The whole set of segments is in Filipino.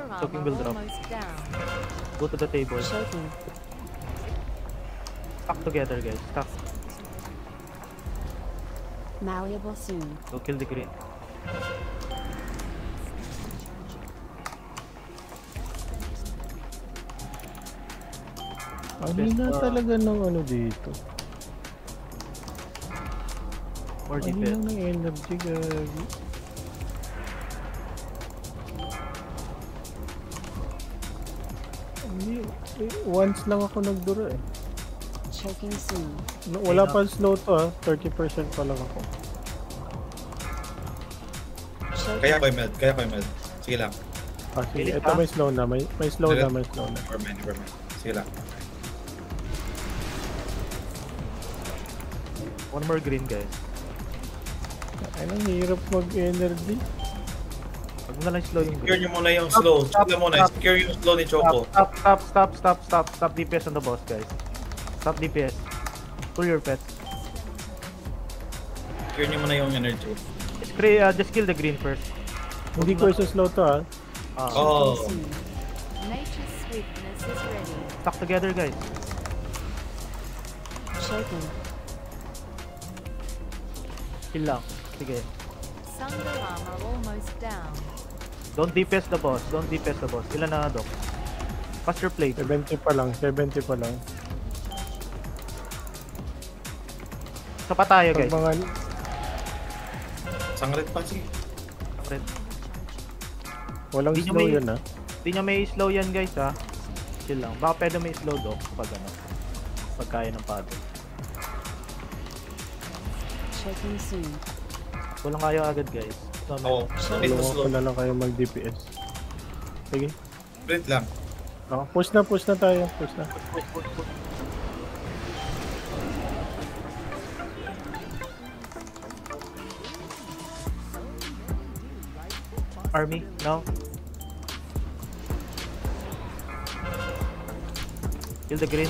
Choking will drop. Go to the table. Choking. Stack together, guys. Stack. Malleable soon. Go kill the green. Ano na talaga ng ano dito? More Ano defense. lang ng energy, gagi. Hindi, once lang ako nagdura eh. Choking soon. Wala pa slow to 30% pa lang ako. Kaya ko yung meld, kaya ko yung meld. Sige lang. Sige, ito may slow na, may slow na, may slow na. Never mind. Sige lang. One more green, guys. Ay, ang hirap mag-energy. Pag mo na lang slow yung Secure green. nyo muna yung slow. Secure muna. Secure yung slow ni Choco. Stop DPS on the boss, guys. Stop DPS. Pull your pets. Secure nyo muna yung energy. Just kill the green first. Hindi ko isa slow to Oh. Nature's sweetness is ready. Stack together, guys. Choking. Kill lang. Sige. Thunder armor almost down. Don't DPS the boss. Ilan na, Doc? Faster play. 70 pa lang. Sapa tayo, guys. Pag mga Sangrit pa, sige. Red. walang Hindi nyo slow may- yun Hindi niya may slow yan, guys, ha. Chill lang. Baka pwede may slow, Doc. Pag ano. Pag kaya ng paddle. Choking soon. Walang kaya agad, guys. So, Oo. Sprint mo Tulungan slow. ko na lang kayo mag-DPS. Sige. Sprint lang. Push na tayo. Push na. Army, now. Kill the green.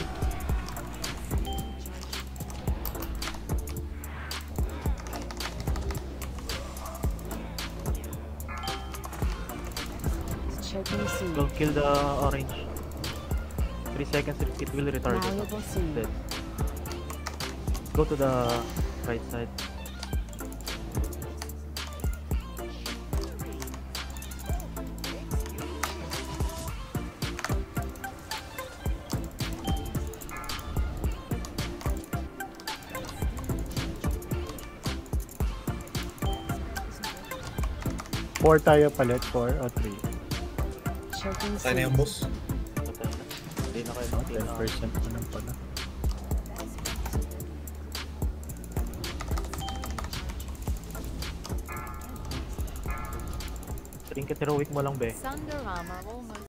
Choking soon. Go kill the orange. 3 seconds, it will retard it. Malleable soon. Dead. Go to the right side. Four tayo palit. 4 o 3. Choking Tayo na yung soon. boss. Hindi na kayo hindi na. 10% pa lang pala. Trinket heroic mo lang, be. Thunder armor almost